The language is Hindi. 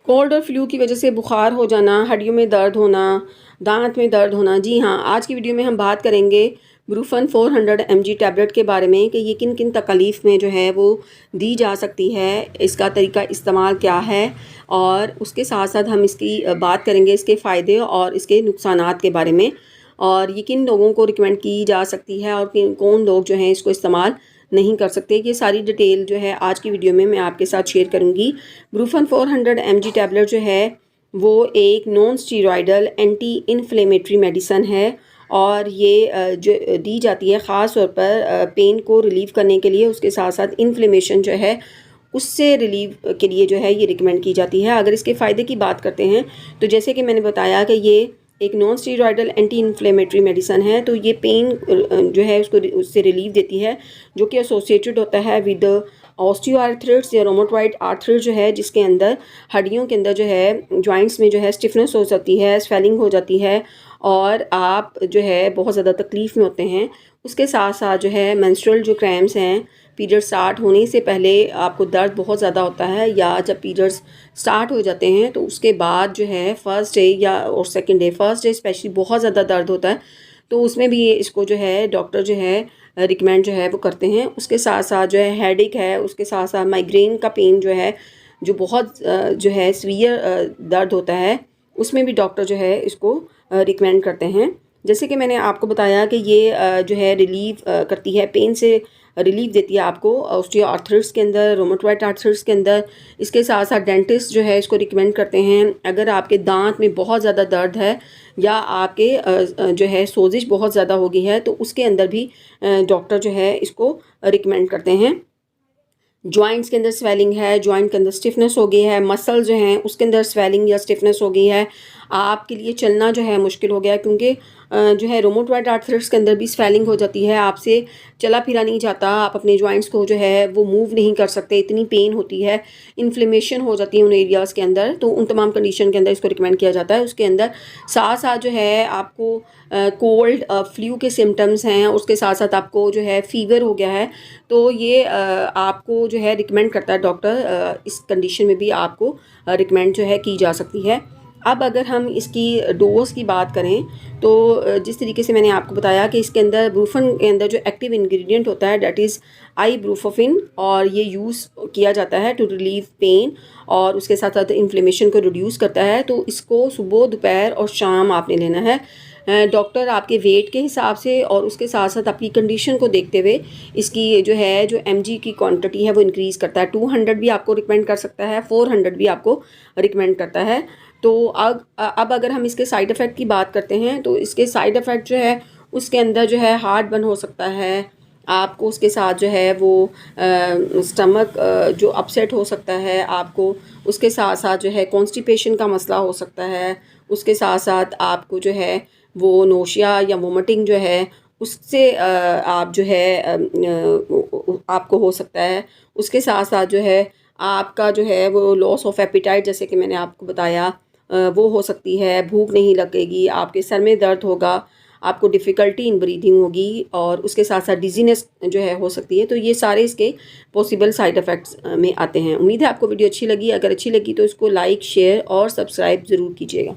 कोल्ड और फ्लू की वजह से बुखार हो जाना, हड्डियों में दर्द होना, दांत में दर्द होना। जी हाँ, आज की वीडियो में हम बात करेंगे ब्रूफन 400 mg टैबलेट के बारे में कि ये किन किन तकलीफ़ में जो है वो दी जा सकती है, इसका तरीका इस्तेमाल क्या है और उसके साथ साथ हम इसकी बात करेंगे इसके फ़ायदे और इसके नुकसानात के बारे में, और ये किन लोगों को रिकमेंड की जा सकती है और कौन लोग जो हैं इसको इस्तेमाल नहीं कर सकते। ये सारी डिटेल जो है आज की वीडियो में मैं आपके साथ शेयर करूंगी। ब्रूफन 400 mg टैबलेट जो है वो एक non steroidal anti inflammatory medicine है और ये जो दी जाती है ख़ास तौर पर पेन को रिलीव करने के लिए, उसके साथ साथ इन्फ्लेमेशन जो है उससे रिलीव के लिए जो है ये रिकमेंड की जाती है। अगर इसके फ़ायदे की बात करते हैं तो जैसे कि मैंने बताया कि ये एक non steroidal anti inflammatory medicine है, तो ये पेन जो है उससे रिलीफ देती है, जो कि एसोसिएटेड होता है विद ऑस्टियोआर्थराइटिस या रोमेटॉइड आर्थराइटिस जो है, जिसके अंदर हड्डियों के अंदर जो है जॉइंट्स में जो है स्टिफनेस हो जाती है, स्वेलिंग हो जाती है और आप जो है बहुत ज़्यादा तकलीफ़ में होते हैं। उसके साथ साथ जो है मेंस्ट्रुअल जो क्रैम्प्स हैं, पीरियड स्टार्ट होने से पहले आपको दर्द बहुत ज़्यादा होता है, या जब पीरियड्स स्टार्ट हो जाते हैं तो उसके बाद जो है फर्स्ट डे या और second day, first day specially बहुत ज़्यादा दर्द होता है, तो उसमें भी इसको जो है डॉक्टर जो है रिकमेंड जो है वो करते हैं। उसके साथ साथ जो है हेडेक है, उसके साथ साथ माइग्रेन का पेन जो है, जो बहुत जो है सीवियर दर्द होता है, उसमें भी डॉक्टर जो है इसको रिकमेंड करते हैं। जैसे कि मैंने आपको बताया कि ये जो है रिलीव करती है, पेन से रिलीफ देती है आपको ऑस्टियोआर्थराइटिस के अंदर, रोमेटॉइड आर्थराइटिस के अंदर। इसके साथ साथ डेंटिस्ट जो है इसको रिकमेंड करते हैं अगर आपके दांत में बहुत ज़्यादा दर्द है या आपके जो है सोजिश बहुत ज़्यादा हो गई है, तो उसके अंदर भी डॉक्टर जो है इसको रिकमेंड करते हैं। जॉइंट्स के अंदर स्वेलिंग है, जॉइंट के अंदर स्टिफनेस हो गई है, मसल जो हैं उसके अंदर स्वेलिंग या स्टिफनेस हो गई है, आपके लिए चलना जो है मुश्किल हो गया है, क्योंकि जो है रोमेटॉइड आर्थराइटिस के अंदर भी स्वेलिंग हो जाती है, आपसे चला फिरा नहीं जाता, आप अपने जॉइंट्स को जो है वो मूव नहीं कर सकते, इतनी पेन होती है, इन्फ्लेमेशन हो जाती है उन एरियाज़ के अंदर। तो उन तमाम कंडीशन के अंदर इसको रिकमेंड किया जाता है। उसके अंदर साथ साथ जो है आपको कोल्ड फ्लू के सिम्टम्स हैं, उसके साथ साथ आपको जो है फ़ीवर हो गया है, तो ये आपको जो है रिकमेंड करता है डॉक्टर, इस कंडीशन में भी आपको रिकमेंड जो है की जा सकती है। अब अगर हम इसकी डोज़ की बात करें तो जिस तरीके से मैंने आपको बताया कि इसके अंदर ब्रूफन के अंदर जो एक्टिव इंग्रेडिएंट होता है डैट इज़ आइबुप्रोफेन, और ये यूज़ किया जाता है टू रिलीव पेन और उसके साथ साथ इन्फ्लेमेशन को रिड्यूस करता है। तो इसको सुबह, दोपहर और शाम आपने लेना है। डॉक्टर आपके वेट के हिसाब से और उसके साथ साथ आपकी कंडीशन को देखते हुए इसकी जो है जो mg की क्वांटिटी है वो इंक्रीज़ करता है। 200 भी आपको रिकमेंड कर सकता है, 400 भी आपको रिकमेंड करता है। तो अब अगर हम इसके साइड इफ़ेक्ट की बात करते हैं तो इसके साइड इफ़ेक्ट जो है उसके अंदर जो है हार्ट बर्न हो सकता है, आपको उसके साथ जो है वो स्टमक जो अपसेट हो सकता है आपको, उसके साथ साथ जो है कॉन्स्टिपेशन का मसला हो सकता है, उसके साथ साथ आपको जो है वो नोशिया या वोमिटिंग जो है उससे आप जो है आपको हो सकता है। उसके साथ साथ जो है आपका जो है वो लॉस ऑफ एपिटाइट, जैसे कि मैंने आपको बताया, वो हो सकती है, भूख नहीं लगेगी, आपके सर में दर्द होगा, आपको डिफ़िकल्टी इन ब्रीदिंग होगी और उसके साथ साथ डिजीनेस जो है हो सकती है। तो ये सारे इसके पॉसिबल साइड इफ़ेक्ट्स में आते हैं। उम्मीद है आपको वीडियो अच्छी लगी। अगर अच्छी लगी तो इसको लाइक, शेयर और सब्सक्राइब ज़रूर कीजिएगा।